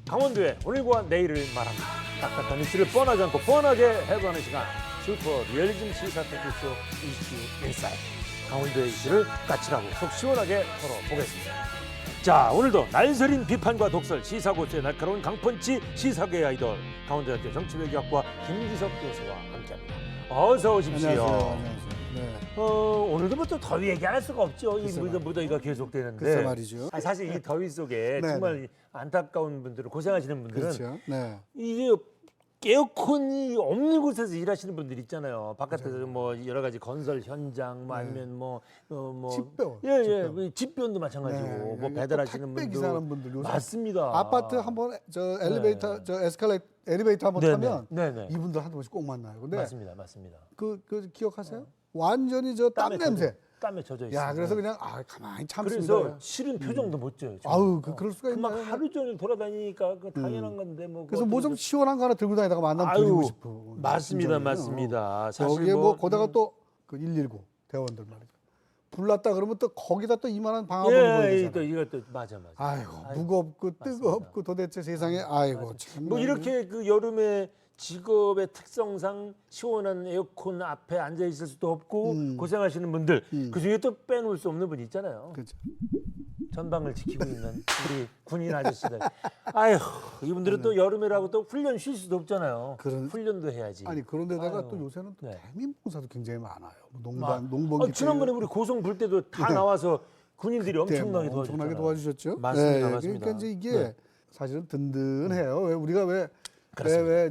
강원도의 오늘과 내일을 말합니다. 딱딱한 이슈를 뻔하지 않고 뻔하게 해보는 시간, 슈퍼 리얼리즘 시사 토크쇼 이슈 인사이트. 강원도의 이슈를 까칠하고 속 시원하게 털어보겠습니다. 자, 오늘도 날서린 비판과 독설, 시사고수의 날카로운 강펀치 시사계의 아이돌, 강원도대학교 정치외교학과 김기석 교수와 함께합니다. 어서 오십시오. 안녕하세요. 네. 오늘도 뭐 또 더위 얘기할 수가 없죠. 이 무더위가 계속되는데. 글쎄 말이죠. 사실 이 더위 속에 네, 정말 안타까운 분들은, 고생하시는 분들은 그렇죠. 네. 이게 에어컨이 없는 곳에서 일하시는 분들 있잖아요. 바깥에서 뭐 여러 가지 건설 현장, 뭐 아니면 뭐 집배원. 예예, 집배원도 마찬가지고, 네, 뭐 여기 배달하시는 또 분들, 택배 기사하는 분들 요새 맞습니다. 아파트 한번 저 엘리베이터 저 엘리베이터 한번 네네. 타면 네네. 이분들 한두 번씩 꼭 만나요. 근데 맞습니다, 맞습니다. 그 기억하세요? 완전히 저 땀 냄새. 땀에 젖어 있어요. 야, 그래서 그냥 가만히 참습니다. 그래서 싫은 표정도 못 져요. 지금. 아우, 그럴 수가 막 있나요? 하루 종일 돌아다니니까 그 당연한 건데 뭐. 그래서 뭐 좀 시원한 거 하나 들고 다니다가 만나면 아유, 드리고 싶어. 맞습니다, 심정이에요. 맞습니다. 사실 여기에 뭐 거다가 또 그 119 대원들 말이죠. 불났다 그러면 또 거기다 또 이만한 방화복을 입어야 예, 되잖아. 또 이것도 맞아. 아이고, 무겁고 뜨겁고 도대체 세상에 아이고 참. 뭐 이렇게 그 여름에 직업의 특성상 시원한 에어컨 앞에 앉아 있을 수도 없고 고생하시는 분들, 그 중에 또 빼놓을 수 없는 분이 있잖아요. 그렇죠. 전방을 지키고 있는 우리 군인 아저씨들. 아휴, 이분들은 또 여름이라고 또 훈련 쉴 수도 없잖아요. 훈련도 해야지. 아니 그런데다가 아유. 또 요새는 또 네. 대민봉사도 굉장히 많아요. 뭐 농번기 지난번에 우리 고성 불 때도 다 나와서 군인들이 엄청나게 도와줬잖아요. 엄청나게 도와주셨죠. 맞습니다, 네, 맞습니다. 그러니까 이제 이게 네. 사실은 든든해요. 왜 우리가 왜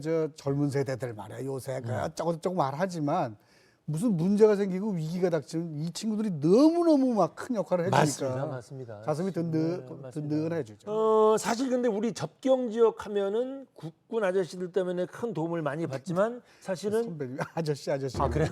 저 젊은 세대들 말이야 요새 그 어쩌고 말하지만 무슨 문제가 생기고 위기가 닥치면 이 친구들이 너무너무 막 큰 역할을 해주니까 맞습니다. 가슴이 네, 맞습니다. 든든해지죠. 사실 근데 우리 접경 지역 하면은 국군 아저씨들 때문에 큰 도움을 많이 받지만 사실은 선배님 아저씨 그래요?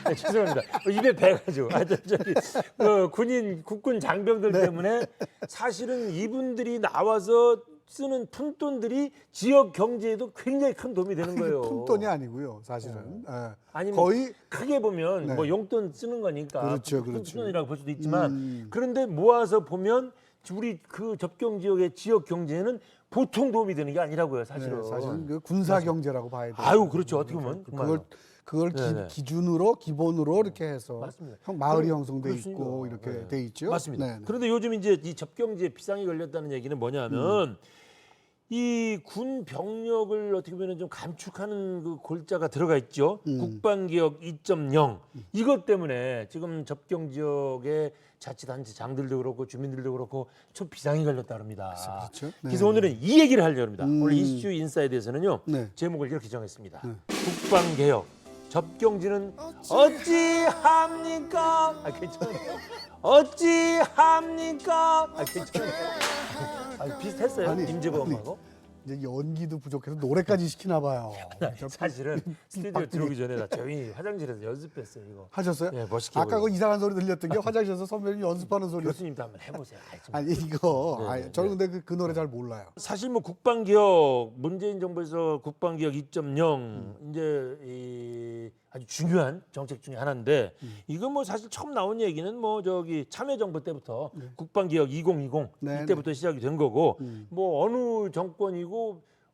네, 죄송합니다. 입에 배가지고 저기 국군 장병들 때문에 사실은 이분들이 나와서 쓰는 푼돈들이 지역 경제에도 굉장히 큰 도움이 되는 거예요. 푼돈이 아니고요, 사실은. 예. 아니면 거의 크게 보면 네. 뭐 용돈 쓰는 거니까 그렇죠. 푼돈이라고 볼 수도 있지만 그런데 모아서 보면 우리 그 접경 지역의 지역 경제는 보통 도움이 되는 게 아니라고요, 사실은. 네, 사실은 그 군사 경제라고 봐야 돼요. 아유, 그렇죠. 어떻게 보면 그걸 네네. 기준으로 이렇게 해서 맞습니다. 마을이 형성돼 그렇습니다. 있고 이렇게 네. 돼 있죠. 맞습니다. 네. 그런데 요즘 이제 이 접경지에 비상이 걸렸다는 얘기는 뭐냐면 이 군 병력을 어떻게 보면 좀 감축하는 그 골자가 들어가 있죠. 국방개혁 2.0 이것 때문에 지금 접경 지역의 자치단체장들도 그렇고 주민들도 그렇고 좀 비상이 걸렸다 합니다. 그렇죠. 네. 그래서 오늘은 이 얘기를 하려고 합니다. 오늘 이슈 인사이드에서는요. 네. 제목을 이렇게 정했습니다. 국방개혁 접경지는 어찌합니까? 괜찮아요. 어찌합니까? 괜찮아요. 비슷했어요. 임재범하고. 이제 연기도 부족해서 노래까지 시키나 봐요. 사실은 스튜디오 들어오기 전에 나 조용히 화장실에서 연습했어요. 이거. 하셨어요? 네, 멋있게 아까 그 보여요. 이상한 소리 들렸던 게 화장실에서 선배님 연습하는 소리. 교수님도 한번 해보세요. 아니 이거 네, 저는 근데 그 노래 잘 몰라요. 사실 뭐 국방개혁 문재인 정부에서 국방개혁 2.0 이제 이 아주 중요한 정책 중에 하나인데 이거 뭐 사실 처음 나온 얘기는 뭐 저기 참여정부 때부터 국방개혁 2020 네, 이때부터 시작이 된 거고 뭐 어느 정권이고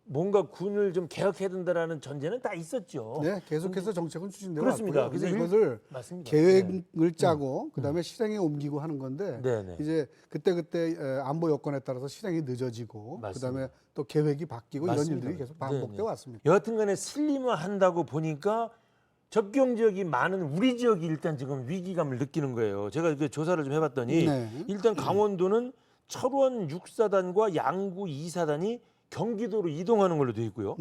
뭔가 군을 좀 개혁해야 된다라는 전제는 다 있었죠. 네, 계속해서 정책은 추진되고 그렇습니다. 왔고요. 그래서 그래서 이것을 맞습니다. 계획을 짜고 그다음에 실행에 옮기고 하는 건데 네. 이제 그때 안보 여건에 따라서 실행이 늦어지고 맞습니다. 그다음에 또 계획이 바뀌고 맞습니다. 이런 일들이 계속 반복돼 왔습니다. 여하튼간에 슬림화한다고 보니까 접경 지역이 많은 우리 지역이 일단 지금 위기감을 느끼는 거예요. 제가 그 조사를 좀 해봤더니 네. 일단 강원도는 철원 6사단과 양구 2사단이 경기도로 이동하는 걸로 되어 있고요.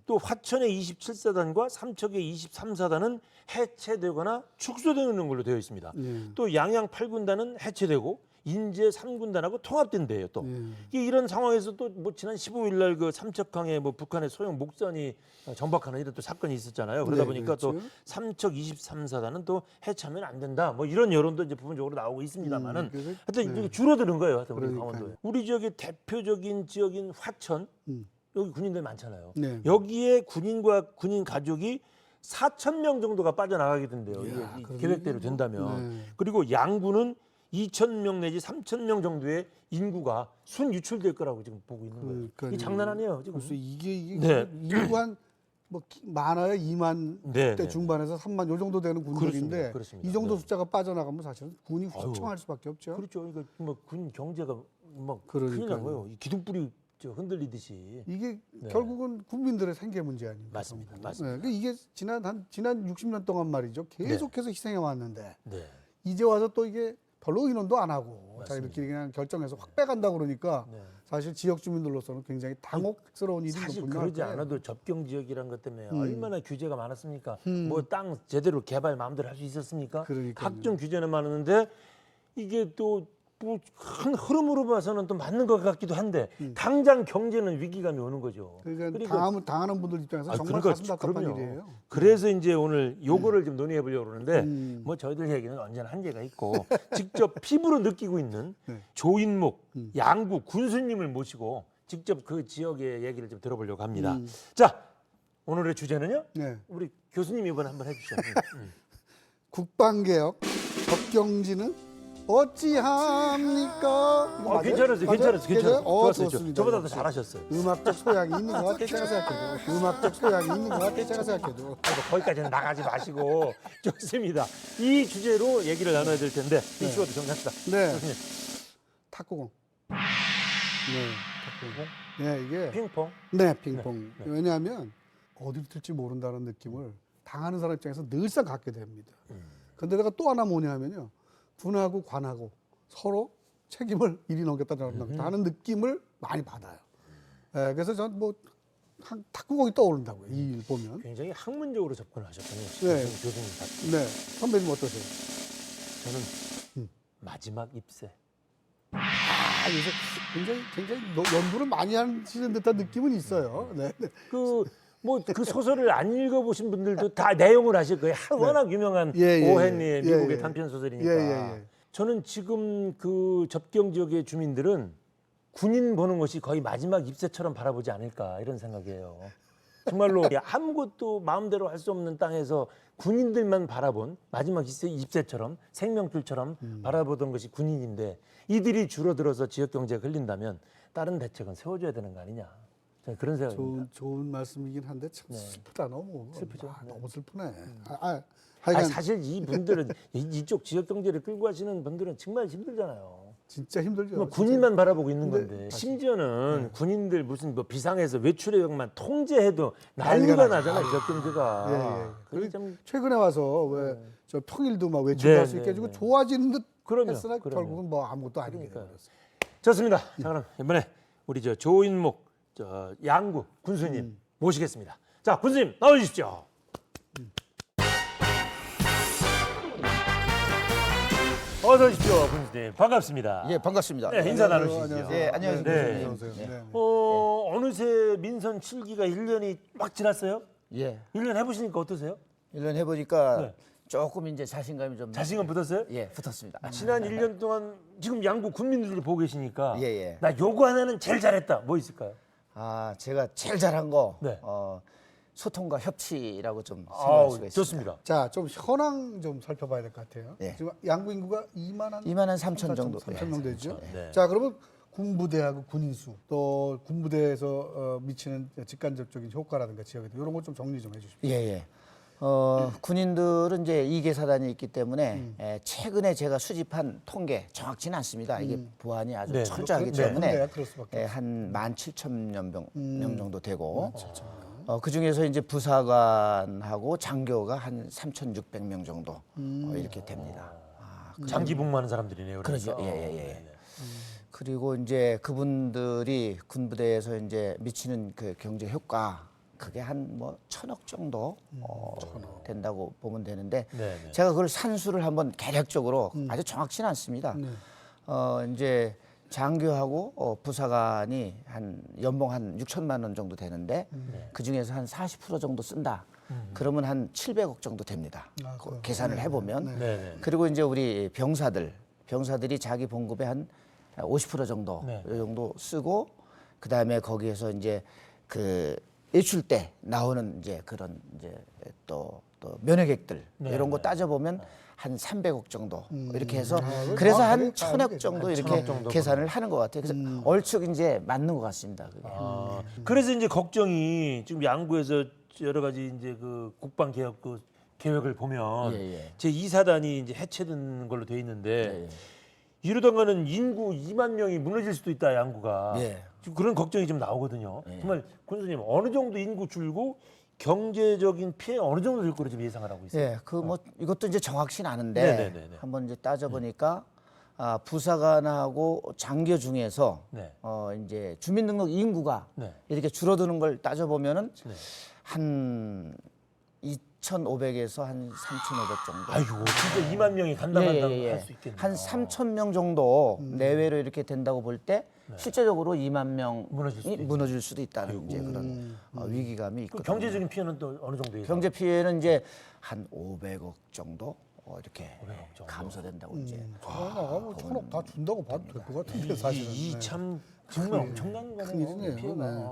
또 화천의 27사단과 삼척의 23사단은 해체되거나 축소되는 걸로 되어 있습니다. 또 양양 8군단은 해체되고 인제 3군단하고 통합된대요. 또 이런 상황에서 또 뭐 지난 15일 날 그 삼척항에 뭐 북한의 소형 목선이 정박하는 이런 또 사건이 있었잖아요. 그러다 네, 보니까 그렇죠. 또 삼척 23사단은 또 해체하면 안 된다. 뭐 이런 여론도 이제 부분적으로 나오고 있습니다만은 그래서- 하여튼 이게 줄어드는 거예요. 하여튼 우리 그러니까요. 강원도에. 우리 지역의 대표적인 지역인 화천 여기 군인들 많잖아요. 네. 여기에 군인과 군인 가족이 4,000명 정도가 빠져나가게 된대요. 이게 이 계획대로 된다면. 네. 그리고 양구는 2,000명 내지 3,000명 정도의 인구가 순유출될 거라고 지금 보고 있는 거예요. 그러니까요. 이 장난 아니에요. 지금. 글쎄 이게 네. 인구 한뭐 많아야 2만 네, 대 네. 중반에서 3만 요 정도 되는 군들인데 그렇습니다. 이 정도 네. 숫자가 빠져나가면 사실은 군이 아유. 휘청할 수밖에 없죠. 그렇죠. 이거 뭐 군 경제가 뭐 큰일 그러니까요. 난 거예요. 이 기둥뿌리 흔들리듯이. 이게 네. 결국은 국민들의 생계 문제 아닙니까? 맞습니다. 전부. 맞습니다. 네. 이게 지난 60년 동안 말이죠. 계속해서 희생해 왔는데 네. 이제 와서 또 이게 별로 의논도 안 하고 맞습니다. 자기들끼리 그냥 결정해서 확 빼간다 그러니까 네. 사실 지역 주민들로서는 굉장히 당혹스러운 일이 사실 분명할 그러지 거예요. 않아도 접경 지역이란 것 때문에 얼마나 규제가 많았습니까? 음. 뭐 땅 제대로 개발 마음대로 할 수 있었습니까? 그러니까요. 각종 규제는 많았는데 이게 또 뭐 큰 흐름으로 봐서는 또 맞는 것 같기도 한데 당장 경제는 위기감이 오는 거죠. 그러니까 당하는 분들 입장에서 정말 그러니까 가슴 답답한 그럼요. 일이에요. 그래서 이제 오늘 요거를 좀 논의해 보려고 그러는데 음. 저희들 얘기는 언제나 한계가 있고 직접 피부로 느끼고 있는 네. 조인목 양구 군수님을 모시고 직접 그 지역의 얘기를 좀 들어보려고 합니다. 자, 오늘의 주제는요. 네. 우리 교수님 이번에 한번 해주시죠. 국방개혁 접경지는 어찌합니까? 이거 맞아요? 괜찮았어요. 맞아요? 괜찮았어요. 괜찮아요? 좋았어요. 좋습니다. 저보다 더 역시. 잘하셨어요. 음악적 소양이 있는 것 같아 제가 생각해도. 음악적 소양이 있는 것 같아 제가 생각해도. 거기까지는 나가지 마시고 좋습니다. 이 주제로 얘기를 나눠야 될 텐데 이슈가 정리합시다. 네. 교수님. 탁구공. 네, 탁구공. 네, 이게 핑퐁. 네, 핑퐁. 왜냐하면 어디로 튈지 모른다는 느낌을 당하는 사람 입장에서 늘상 갖게 됩니다. 근데 내가 또 하나 뭐냐면요. 군하고 관하고 서로 책임을 이리 넘겼다 저리 넘겼다 하는 느낌을 많이 받아요. 네, 그래서 전 뭐 탁구공이 떠오른다고요. 이 일 보면. 굉장히 학문적으로 접근하셨군요. 네. 교수님. 네, 선배님 어떠세요? 저는 마지막 입새. 요새 굉장히 연구를 많이 하시는 듯한 느낌은 있어요. 네. 네. 그 소설을 안 읽어보신 분들도 다 내용을 아실 거예요. 워낙 유명한 오헨리의 미국의 단편 소설이니까. 저는 지금 그 접경 지역의 주민들은 군인 보는 것이 거의 마지막 입새처럼 바라보지 않을까 이런 생각이에요. 정말로 아무것도 마음대로 할 수 없는 땅에서 군인들만 바라본 마지막 입새처럼 생명줄처럼 바라보던 것이 군인인데 이들이 줄어들어서 지역 경제가 흘린다면 다른 대책은 세워줘야 되는 거 아니냐. 저는 그런 생각입니다. 좋은 말씀이긴 한데 참 슬프다 너무. 슬프죠. 네. 너무 슬프네. 아니, 사실 이분들은 이쪽 지역 경제를 끌고 가시는 분들은 정말 힘들잖아요. 진짜 힘들죠. 뭐 군인만 바라보고 있는 근데 건데 심지어는 군인들 무슨 뭐 비상에서 외출의역만 통제해도 난리가 난리가 나잖아요. 지역 경제가. 예. 그게 참 최근에 와서 왜 저 평일도 막 외출 네, 갈 수 있게 네, 해주고 네. 좋아지는 듯 그럼요, 했으나 그럼요. 결국은 뭐 아무것도 아니게 그러니까요. 되었어요. 좋습니다. 자, 그럼 이번에 우리 조인목 양구 군수님 모시겠습니다. 자, 군수님 나와주십시오. 어서 오십시오, 군수님. 반갑습니다. 예, 반갑습니다. 네, 인사 나누시죠. 안녕하세요. 예, 안녕하십니까. 네. 어서 오세요. 네. 어느새 민선 7기가 1년이 막 지났어요? 예, 1년 해보시니까 어떠세요? 1년 해보니까 네. 조금 이제 자신감이 좀 자신감 붙었어요? 예, 붙었습니다. 지난 1년 동안 지금 양구 군민들이 보고 계시니까 예, 예. 나 요거 하나는 제일 잘했다. 뭐 있을까요? 아, 제가 제일 잘한 거 네. 소통과 협치라고 좀 생각할 아우, 수가 있습니다. 좋습니다. 자, 좀 현황 좀 살펴봐야 될 것 같아요. 예. 지금 양구 인구가 2만 3천 정도. 3천 명 되죠. 네. 자, 그러면 군부대하고 군인수 또 군부대에서 미치는 직간접적인 효과라든가 지역에 이런 거 좀 정리 좀 해주십시오. 예, 예. 군인들은 이제 2개 사단이 있기 때문에 최근에 제가 수집한 통계 정확치는 않습니다. 이게 보안이 아주 네, 철저하기 네. 때문에 군대야 그럴 수밖에 한 17,000명 명 정도 되고 그 중에서 이제 부사관하고 장교가 한 3,600명 정도 이렇게 됩니다. 장기 복무하는 사람들이네요. 그러죠. 그러니까. 예, 예, 예. 그리고 이제 그분들이 군부대에서 이제 미치는 그 경제 효과 그게 한 뭐 1,000억 정도 된다고 보면 되는데 네, 네. 제가 그걸 산수를 한번 대략적으로 아주 정확치는 않습니다. 이제 장교하고 부사관이 한 연봉 한 6천만 원 정도 되는데 그 중에서 한 40% 정도 쓴다. 그러면 한 700억 정도 됩니다. 그 계산을 해보면. 네, 네. 그리고 이제 우리 병사들이 자기 봉급의 한 50% 정도 네. 이 정도 쓰고 그다음에 거기에서 이제 그 외출 때 나오는 이제 그런 이제 또 면회객들 네, 이런 거 네. 따져보면 한 300억 정도 이렇게 해서 그거 그래서 한 정확하게 1000억 정도 한 이렇게 1000억 정도 계산을 하는 것 같아요. 그래서 얼추 이제 맞는 것 같습니다. 그게. 그래서 이제 걱정이 지금 양구에서 여러 가지 이제 그 국방 개혁 그 계획을 보면 예. 제 2사단이 이제 해체된 걸로 돼 있는데 예. 이러다가는 인구 2만 명이 무너질 수도 있다 양구가. 예. 지금 그런 걱정이 좀 나오거든요. 정말 군수님 어느 정도 인구 줄고 경제적인 피해 어느 정도 될 거로 지금 예상을 하고 있어요. 예, 그 뭐 이것도 이제 정확치는 않은데 네네네네. 한번 이제 따져 보니까 부사관하고 장교 중에서 네. 이제 주민등록 인구가 네. 이렇게 줄어드는 걸 따져 보면은 네. 한 2,500에서 한 3,500 정도. 아이고 진짜 2만 명이 감당한다고 할 수 있겠네요. 한 3,000명 정도 내외로 이렇게 된다고 볼 때 실제적으로 2만 명이 무너질 수도 있는. 무너질 수도 있다는 이제 그런 위기감이 그 있거든요. 경제적인 피해는 또 어느 정도 예상? 경제 피해는 이제 한 500억 정도 이렇게 500억 정도. 감소된다고 이제. 나가면 1,000억 다 준다고 봐도 될 것 같은데 사실은. 네. 이참 정말 엄청난 거네요. 큰일이네요. 피해가. 네.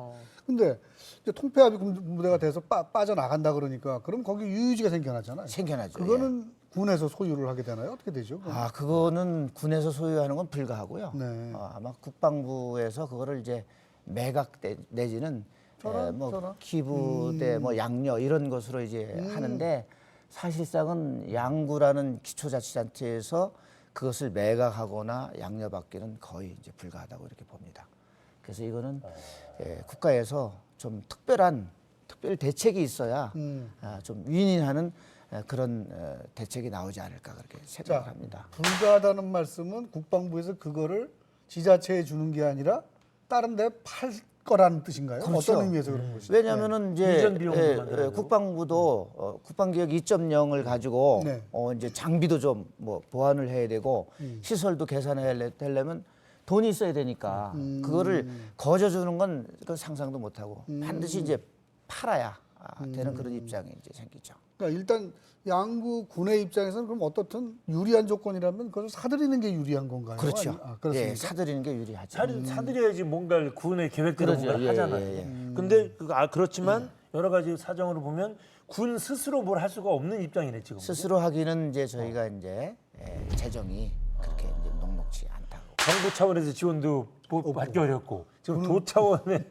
근데 이제 통폐합이 군부대가 돼서 빠져나간다 그러니까 그럼 거기 유유지가 생겨나잖아요. 생겨나죠. 그거는 군에서 소유를 하게 되나요? 어떻게 되죠? 그거는 군에서 소유하는 건 불가하고요. 네. 아마 국방부에서 그거를 이제 매각 내지는 뭐 기부대, 뭐 양녀 이런 것으로 이제 하는데 사실상은 양구라는 기초자치단체에서 그것을 매각하거나 양녀받기는 거의 이제 불가하다고 이렇게 봅니다. 그래서 이거는 국가에서 좀 특별 대책이 있어야 좀 윈윈하는 그런 대책이 나오지 않을까 그렇게 생각을 합니다. 불가하다는 말씀은 국방부에서 그거를 지자체에 주는 게 아니라 다른 데 팔 거라는 뜻인가요? 그렇죠. 어떤 의미에서 그런 것이죠? 왜냐하면은 이제 이전 비용도 만들어야 되고. 국방부도 국방개혁 2.0을 가지고 네. 이제 장비도 좀 뭐 보완을 해야 되고 시설도 개선해야 되려면 돈이 있어야 되니까 그거를 거저 주는 건 그건 상상도 못 하고 반드시 이제 팔아야 되는 그런 입장이 이제 생기죠. 그러니까 일단 양구 군의 입장에서는 그럼 어떻든 유리한 조건이라면 그걸 사들이는 게 유리한 건가요? 그렇죠. 그렇습니까? 예, 사들이는 게 유리하죠. 사들여야지 뭔가를 군의 계획대로 그러죠. 뭔가를 예, 하잖아요. 예, 근데 그렇지만 여러 가지 사정으로 보면 군 스스로 뭘 할 수가 없는 입장이네 지금. 스스로 하기는 이제 저희가 이제 재정이 그렇게 이제 녹록지 않다고. 정부 차원에서 지원도 받기 어렵고 지금 도 차원의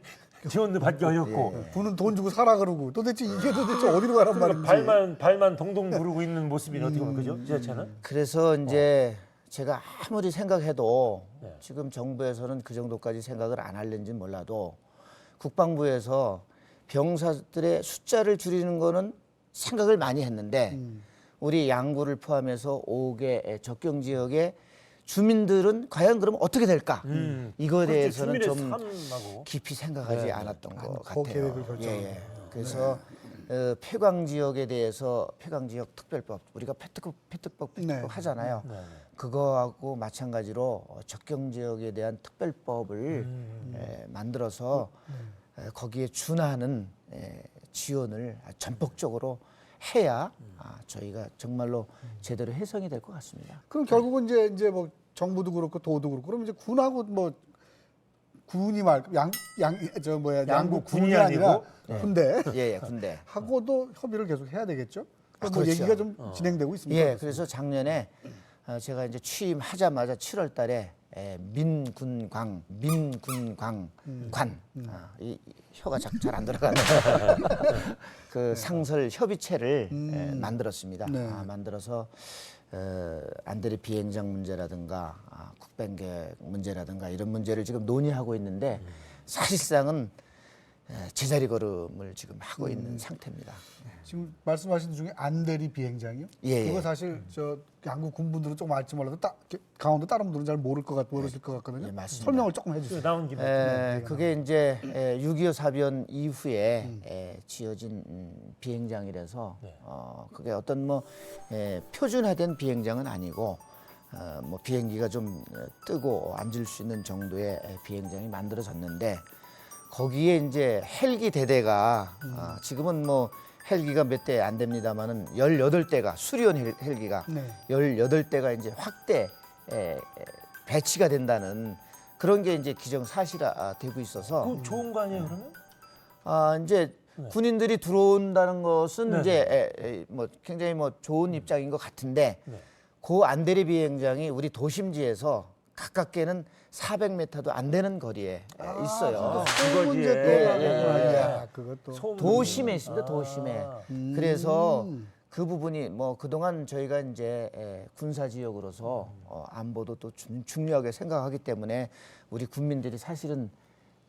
지원도 받기 어렵고 군은 돈 주고 사라 그러고 도대체 이게 도대체 어디로 가란 말인지. 발만 동동 구르고 있는 모습이 어떻게 보면 그죠? 지자체는. 그래서 이제 제가 아무리 생각해도 네. 지금 정부에서는 그 정도까지 생각을 안 할는지 몰라도 국방부에서 병사들의 숫자를 줄이는 거는 생각을 많이 했는데 우리 양구를 포함해서 5개 적경 지역의 주민들은 과연 그럼 어떻게 될까? 이거에 그렇죠. 대해서는 주민의 좀 삶하고. 깊이 생각하지 않았던 것 그 같아요. 계획을 결정하는 예. 그래서 폐광 지역에 대해서 폐광 지역 특별법 우리가 페트법 네. 하잖아요. 네. 그거하고 마찬가지로 적경 지역에 대한 특별법을 만들어서 거기에 준하는 지원을 전폭적으로 해야 저희가 정말로 제대로 해성이 될 것 같습니다. 그럼 결국은 이제 뭐 정부도 그렇고 도도 그렇고 그럼 이제 군하고 뭐 군이 양구 군이 아니라 군대 예, 군대. 하고도 협의를 계속 해야 되겠죠? 뭐 그렇죠. 얘기가 좀 진행되고 있습니다. 예, 그래서 작년에 제가 이제 취임하자마자 7월 달에 민군관 이 혀가 잘 안 들어가는 그 상설 협의체를 만들었습니다. 네. 만들어서 안드리 비행장 문제라든가 국방계획 문제라든가 이런 문제를 지금 논의하고 있는데 사실상은 제자리 걸음을 지금 하고 있는 상태입니다. 지금 말씀하신 중에 안대리 비행장이요? 예, 그거 예. 사실 저 양구 군분들은 조금 알지 몰라도 강원도 다른 분들은 잘 모르실 것 같거든요. 예, 맞습니다. 설명을 조금 해주세요. 나온 김에 그게 이제 6.25 사변 이후에 지어진 비행장이라서 그게 어떤 뭐 표준화된 비행장은 아니고 뭐 비행기가 좀 뜨고 앉을 수 있는 정도의 비행장이 만들어졌는데 거기에 이제 헬기 대대가 지금은 뭐 헬기가 몇 대 안 됩니다만은 18대가 수리온 헬기가 네. 18대가 이제 확대 배치가 된다는 그런 게 이제 기정사실화 되고 있어서 그 좋은 거 아니에요 그러면? 이제 군인들이 들어온다는 것은 네. 이제 뭐 굉장히 뭐 좋은 입장인 것 같은데 네. 그 안대리 비행장이 우리 도심지에서 가깝게는 400m도 안 되는 거리에 있어요. 그 문제 또 예, 나오구나. 예. 야, 그것도. 소음 도심에 있습니다. 도심에. 아. 그래서 그 부분이 뭐 그동안 저희가 이제 군사 지역으로서 안보도 또 중요하게 생각하기 때문에 우리 국민들이 사실은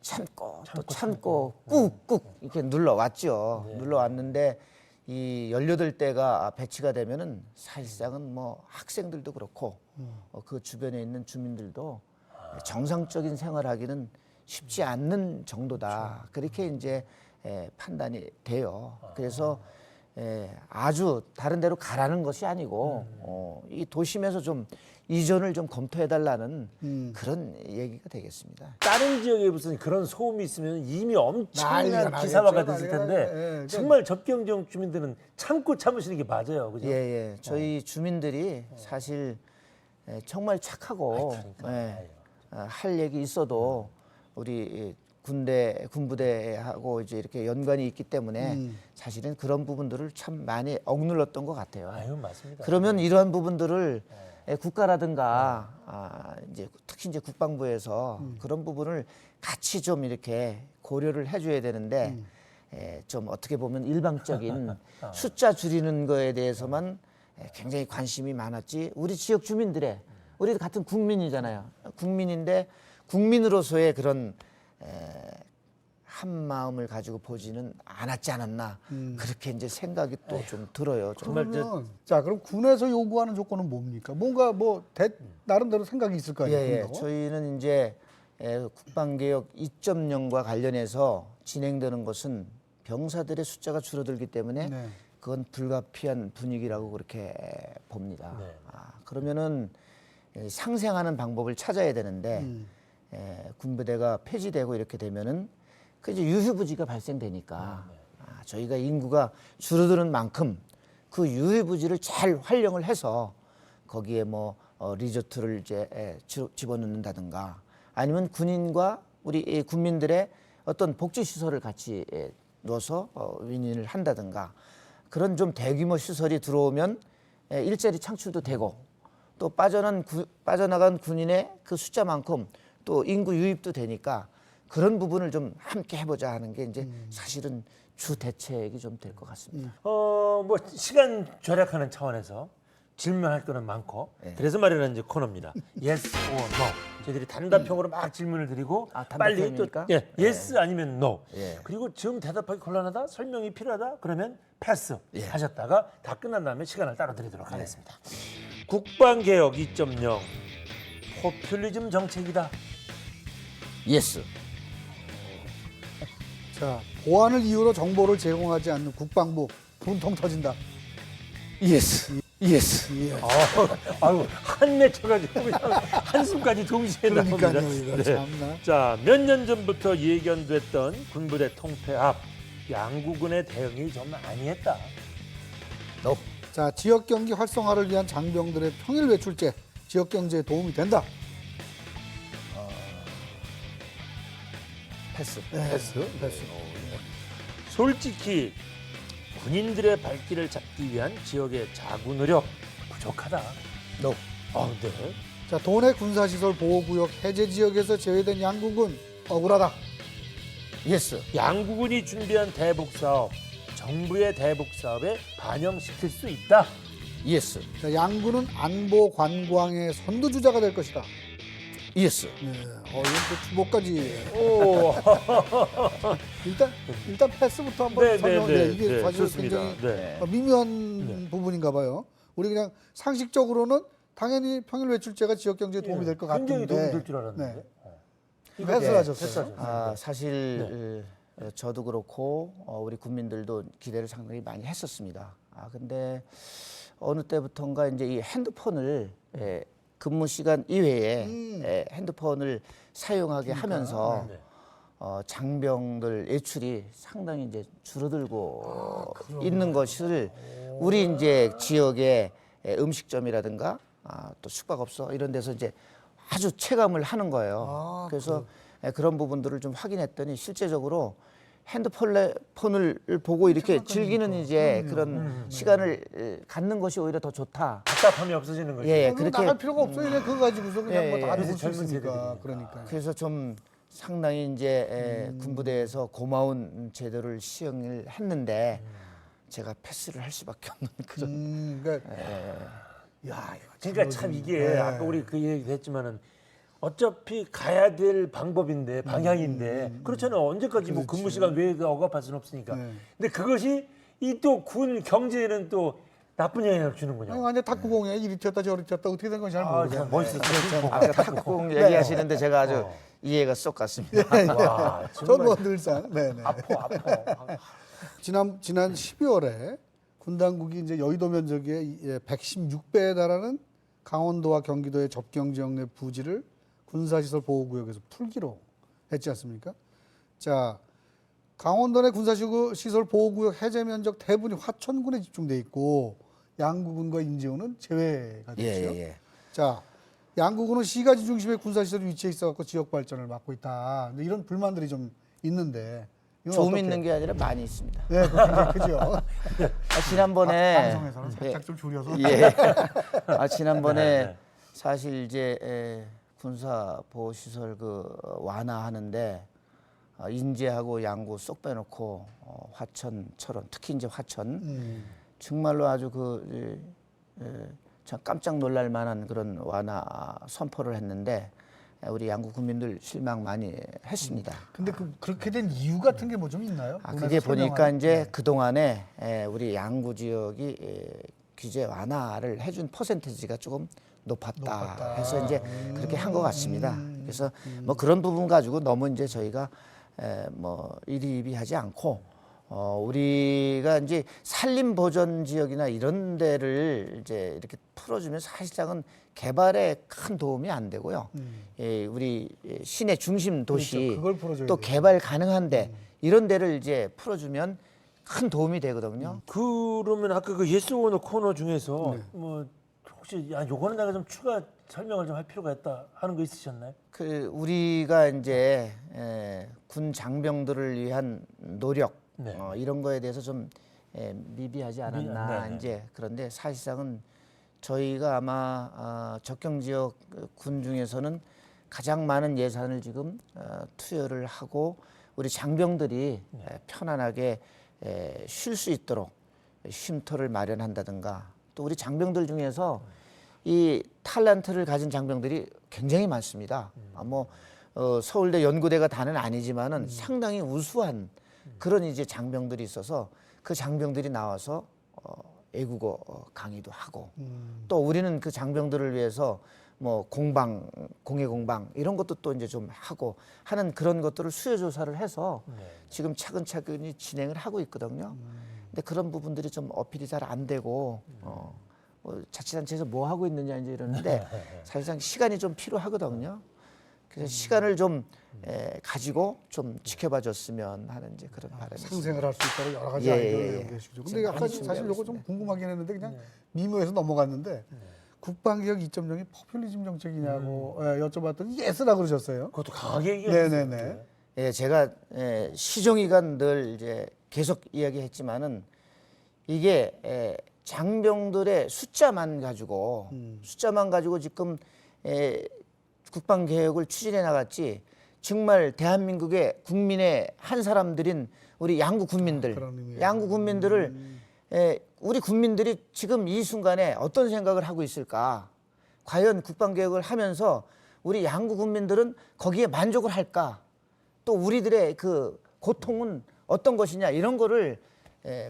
참고 또 참고 꾹꾹 이렇게 눌러왔죠. 눌러왔는데 이 18대가 배치가 되면은 사실상은 뭐 학생들도 그렇고 그 주변에 있는 주민들도 정상적인 생활하기는 쉽지 않는 정도다. 그렇게 이제 판단이 돼요. 그래서 아주 다른 데로 가라는 것이 아니고 이 도심에서 좀 이전을 좀 검토해달라는 그런 얘기가 되겠습니다. 다른 지역에 무슨 그런 소음이 있으면 이미 난리가 엄청난 나겠죠. 기사화가 됐을 난리가 텐데 나겠죠. 예, 정말 접경 지역 주민들은 참고 참으시는 게 맞아요, 그죠? 예. 저희 주민들이 사실 정말 착하고 할 얘기 있어도 우리 군부대하고 이제 이렇게 연관이 있기 때문에 사실은 그런 부분들을 참 많이 억눌렀던 것 같아요. 아유, 맞습니다. 그러면 이러한 부분들을 국가라든가 이제 특히 이제 국방부에서 그런 부분을 같이 좀 이렇게 고려를 해줘야 되는데 좀 어떻게 보면 일방적인 숫자 줄이는 거에 대해서만 굉장히 관심이 많았지 우리 지역 주민들의 우리 같은 국민이잖아요. 국민인데 국민으로서의 그런 한 마음을 가지고 보지는 않았지 않았나 그렇게 이제 생각이 또 좀 들어요. 정말 그러면 자 그럼 군에서 요구하는 조건은 뭡니까? 뭔가 뭐 나름대로 생각이 있을 거 아니에요? 군도? 저희는 이제 국방개혁 2.0과 관련해서 진행되는 것은 병사들의 숫자가 줄어들기 때문에 네. 그건 불가피한 분위기라고 그렇게 봅니다. 네. 그러면은 상생하는 방법을 찾아야 되는데 군부대가 폐지되고 이렇게 되면은 그 이제 유휴부지가 발생되니까 저희가 인구가 줄어드는 만큼 그 유휴부지를 잘 활용을 해서 거기에 뭐 리조트를 이제 집어넣는다든가 아니면 군인과 우리 국민들의 어떤 복지 시설을 같이 넣어서 윈윈을 한다든가 그런 좀 대규모 시설이 들어오면 일자리 창출도 되고 또 빠져나간 군인의 그 숫자만큼 또 인구 유입도 되니까 그런 부분을 좀 함께 해보자 하는 게 이제 사실은 주 대책이 좀 될 것 같습니다. 뭐 시간 절약하는 차원에서 질문할 거는 많고 그래서 마련한 이제 코너입니다. Yes or No. 저희들이 단답형으로 막 질문을 드리고 빨리 또 단답형입니까? Yes 아니면 No. 예. 그리고 지금 대답하기 곤란하다, 설명이 필요하다 그러면 패스 예. 하셨다가 다 끝난 다음에 시간을 따로 드리도록 하겠습니다. 국방개혁 2.0 포퓰리즘 정책이다. 예스. 자 보안을 이유로 정보를 제공하지 않는 국방부 분통 터진다. 예스. 예스. 아유 한 맺혀가지고 그냥 한숨까지 동시에 그러니까요, 나옵니다. 이거 참나. 자, 몇 년 전부터 예견됐던 군부대 통폐 앞 양구군의 대응이 좀 아니했다. 노. 자 지역 경기 활성화를 위한 장병들의 평일 외출제 지역 경제에 도움이 된다. 패스. 패스. 솔직히 군인들의 발길을 잡기 위한 지역의 자구 노력 부족하다. 노. 네. 자 도내 군사시설 보호구역 해제 지역에서 제외된 양국은 억울하다. 예스. 양구군이 준비한 대북 사업, 정부의 대북 사업에 반영시킬 수 있다. 예스. 자, 양구는 안보 관광의 선두주자가 될 것이다. 예스. 네, 이건 또 주목까지. 오, 일단 패스부터 한번 네, 설명. 네, 네, 이게 네, 사실 좋습니다. 굉장히 네. 미묘한 부분인가 봐요. 우리 그냥 상식적으로는 당연히 평일 외출제가 지역 경제에 도움이 될 것 같은데. 굉장히 도움이 될 줄 알았는데. 네. 패스하셨어요. 사실 저도 그렇고 우리 국민들도 기대를 상당히 많이 했었습니다. 근데 어느 때부턴가 이제 이 핸드폰을 근무 시간 이외에 핸드폰을 사용하게 하면서 네. 장병들 외출이 상당히 이제 줄어들고 있는 것을 우리 이제 지역의 음식점이라든가 또 숙박업소 이런 데서 이제 아주 체감을 하는 거예요. 그래서 그런 부분들을 좀 확인했더니 실제적으로 핸드폰을 보고 이렇게 즐기는 이제 그런 시간을 갖는 것이 오히려 더 좋다. 답답함이 없어지는 거죠. 예, 그렇게 나갈 필요가 없어요. 그냥 그거 가지고서 그냥 예, 뭐 다 예. 해볼 수 젊은 있으니까. 세대들이니까. 그러니까. 그래서 좀 상당히 이제 군부대에서 고마운 제도를 시행을 했는데 제가 패스를 할 수밖에 없는 그런. 그러니까 야, 이거 그러니까 참 이게 아까 우리 그 얘기도 했지만은 어차피 가야 될 방법인데 방향인데 그렇잖아요. 언제까지 뭐 근무 시간 외에 억압할 수는 없으니까. 근데 그것이 이 또 군 경제에는 또 나쁜 영향을 주는군요. 아니, 완전 탁구공이야. 이리 튀었다 저리 튀었다 어떻게 된 건지 잘 모르겠어요. 참 멋있었어요. 아까 탁구공 얘기하시는데 제가 아주 이해가 쏙 갔습니다. 와, 저뭐 늘상 네네. 아파. 지난 12월에 군 당국이 이제 여의도 면적의 116배에 달하는 강원도와 경기도의 접경 지역 내 부지를 군사시설 보호구역에서 풀기로 했지 않습니까? 자, 강원도 내 군사시설 보호구역 해제 면적 대부분이 화천군에 집중돼 있고 양구군과 인제군은 제외가 됐죠. 예. 자, 양구군은 시가지 중심의 군사시설이 위치해 있어갖고 지역 발전을 막고 있다. 근데 이런 불만들이 좀 있는데 이건 좀 어떻게? 있는 게 아니라 많이 있습니다. 네, 굉장히 크죠. 지난번에 방송에서는 살짝 좀 줄여서. 예. 지난번에 사실 이제 군사 보호 시설 그 완화하는데 인제하고 양구 쏙 빼놓고 화천, 철원, 특히 이제 화천 정말로 아주 참 깜짝 놀랄 만한 그런 완화 선포를 했는데 우리 양구 국민들 실망 많이 했습니다. 근데 그렇게 된 이유 같은 게 뭐 좀 있나요? 그게 보니까 이제 그 동안에 우리 양구 지역이 규제 완화를 해준 퍼센티지가 조금 높았다 해서 이제 그렇게 한 것 같습니다. 그래서 뭐 그런 부분 가지고 너무 이제 저희가 뭐 이리이비하지 않고 우리가 이제 산림 보전 지역이나 이런 데를 이제 이렇게 풀어주면 사실상은 개발에 큰 도움이 안 되고요. 우리 시내 중심 도시 그렇죠. 그걸 풀어줘야 또 돼요. 개발 가능한데 이런 데를 이제 풀어주면 큰 도움이 되거든요. 그러면 아까 그 예스 오너 코너 중에서 뭐 혹시 요거는 내가 좀 추가 설명을 좀 할 필요가 있다 하는 거 있으셨나요? 그 우리가 이제 군 장병들을 위한 노력 네. 이런 거에 대해서 좀 미비하지 않았나 네. 이제 그런데 사실상은 저희가 아마 접경 지역 군 중에서는 가장 많은 예산을 지금 투여를 하고 우리 장병들이 편안하게 쉴 수 있도록 쉼터를 마련한다든가 또 우리 장병들 중에서 이 탤런트를 가진 장병들이 굉장히 많습니다. 서울대 연구대가 다는 아니지만은 상당히 우수한 그런 이제 장병들이 있어서 그 장병들이 나와서 애국어 강의도 하고 또 우리는 그 장병들을 위해서 뭐 공방, 공예 공방 이런 것도 또 이제 좀 하고 하는 그런 것들을 수요 조사를 해서 지금 차근차근히 진행을 하고 있거든요. 근데 그런 부분들이 좀 어필이 잘 안 되고 자치단체에서 뭐 하고 있느냐 이제 이러는데 사실상 시간이 좀 필요하거든요. 그래서 시간을 좀 가지고 좀 지켜봐줬으면 하는 이제 그런 바람이 있습니다. 상생을 할 수 있도록 여러 가지 예, 아이디어를 예, 예. 연구해주시죠. 근데 아까 사실 요거 좀 궁금하긴 했는데 그냥 미모에서 넘어갔는데 국방개혁 2.0이 포퓰리즘 정책이냐고 여쭤봤더니 예스라고 그러셨어요. 그것도 강하게 얘기했어요. 네네네. 예, 제가 시종이간 늘 이제 계속 이야기했지만은 이게 장병들의 숫자만 가지고 지금 국방 개혁을 추진해 나갔지 정말 대한민국의 국민의 한 사람들인 우리 양구 국민들, 그런 의미예요. 양구 국민들을 우리 국민들이 지금 이 순간에 어떤 생각을 하고 있을까? 과연 국방 개혁을 하면서 우리 양구 국민들은 거기에 만족을 할까? 또 우리들의 그 고통은 어떤 것이냐 이런 거를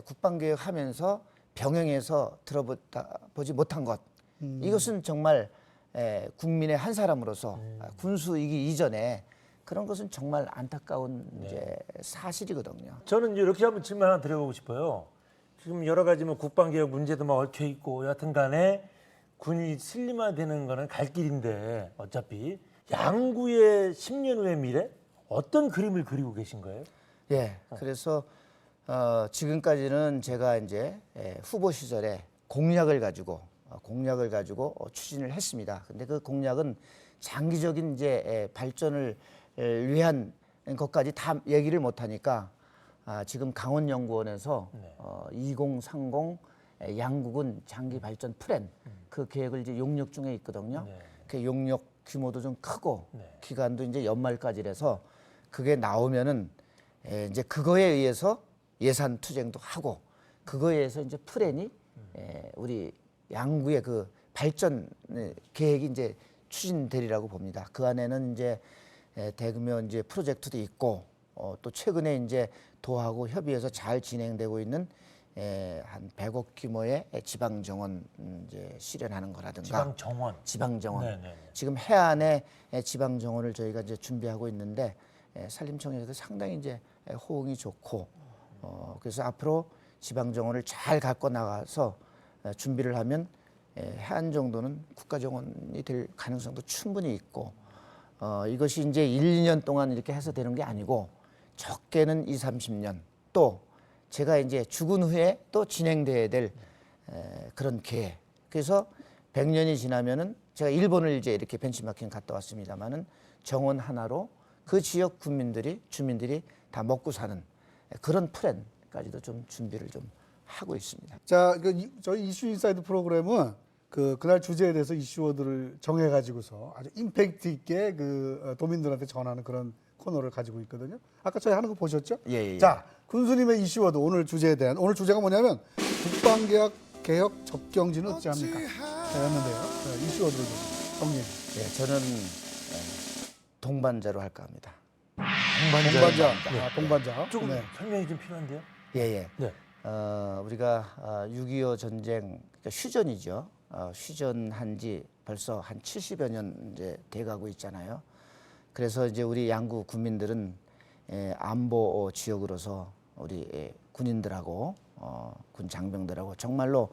국방 개혁하면서 병행해서 들어보지 못한 것. 이것은 정말 국민의 한 사람으로서 군수이기 이전에 그런 것은 정말 안타까운 이제 사실이거든요. 저는 이렇게 한번 질문 하나 드려보고 싶어요. 지금 여러 가지 뭐 국방개혁 문제도 막 얽혀 있고 여하튼간에 군이 슬림화되는 거는 갈 길인데 어차피 양구의 10년 후의 미래 어떤 그림을 그리고 계신 거예요? 예, 그래서 지금까지는 제가 이제 후보 시절에 공약을 가지고 추진을 했습니다. 근데 그 공약은 장기적인 이제 발전을 위한 것까지 다 얘기를 못 하니까 지금 강원연구원에서 네. 2030 양국은 장기 발전 플랜 그 계획을 이제 용역 중에 있거든요. 네. 그 용역 규모도 좀 크고 네. 기간도 이제 연말까지라서 그게 나오면은 이제 그거에 의해서 예산 투쟁도 하고 그거에 의해서 이제 플랜이 우리 양구의 그 발전 계획이 이제 추진되리라고 봅니다. 그 안에는 이제 대규모 이제 프로젝트도 있고 또 최근에 이제 도하고 협의해서 잘 진행되고 있는 한 100억 규모의 지방 정원 이제 실현하는 거라든가 지방 정원. 지방 정원. 네네. 지금 해안에 지방 정원을 저희가 이제 준비하고 있는데 산림청에서도 상당히 이제 호응이 좋고 그래서 앞으로 지방 정원을 잘 갖고 나가서 준비를 하면 해안 정도는 국가 정원이 될 가능성도 충분히 있고 이것이 이제 1, 2년 동안 이렇게 해서 되는 게 아니고 적게는 2, 30년 또 제가 이제 죽은 후에 또 진행돼야 될 그런 계획. 그래서 100년이 지나면은 제가 일본을 이제 이렇게 벤치마킹 갔다 왔습니다만은 정원 하나로 그 지역 주민들이 다 먹고 사는 그런 플랜까지도 좀 준비를 좀 하고 있습니다. 자, 저희 이슈 인사이드 프로그램은 그날 주제에 대해서 이슈워드를 정해가지고서 아주 임팩트 있게 도민들한테 전하는 그런 코너를 가지고 있거든요. 아까 저희 하는 거 보셨죠? 예. 자, 군수님의 이슈워드 오늘 주제에 대한 오늘 주제가 뭐냐면 국방개혁 접경지는 어찌합니까? 였는데요. 이슈워드를 좀 정리해 주세요. 예, 저는 동반자로 할까 합니다. 동반자. 동반자. 조금 네. 설명이 좀 필요한데요. 예. 네. 우리가 6.25 전쟁 그러니까 휴전이죠. 휴전한 지 벌써 한 70여 년 이제 돼가고 있잖아요. 그래서 이제 우리 양구 군민들은 안보 지역으로서 우리 군인들하고 군 장병들하고 정말로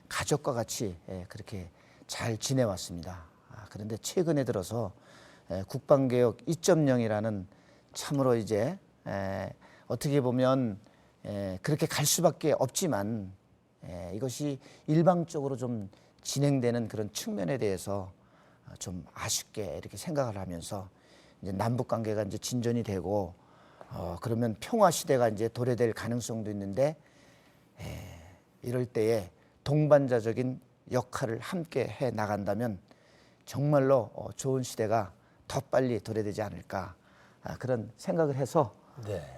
가족과 같이 그렇게 잘 지내왔습니다. 그런데 최근에 들어서 국방개혁 2.0이라는 참으로 이제 어떻게 보면 그렇게 갈 수밖에 없지만 이것이 일방적으로 좀 진행되는 그런 측면에 대해서 좀 아쉽게 이렇게 생각을 하면서 이제 남북 관계가 이제 진전이 되고 그러면 평화 시대가 이제 도래될 가능성도 있는데 이럴 때에 동반자적인 역할을 함께 해 나간다면 정말로 좋은 시대가 더 빨리 도래되지 않을까 그런 생각을 해서 네.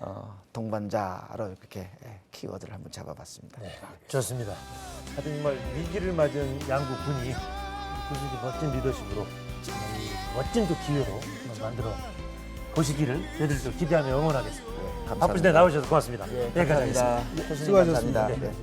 동반자로 이렇게 키워드를 한번 잡아봤습니다. 네. 좋습니다. 아주 정말 위기를 맞은 양구 군이 군수님 멋진 리더십으로 이 멋진 또 기회로 한번 만들어 보시기를 저희들도 기대하며 응원하겠습니다. 감사합니다. 바쁘신데 나오셔서 고맙습니다. 예, 여기까지 하겠습니다. 감사합니다. 수고하셨습니다. 감사합니다. 네.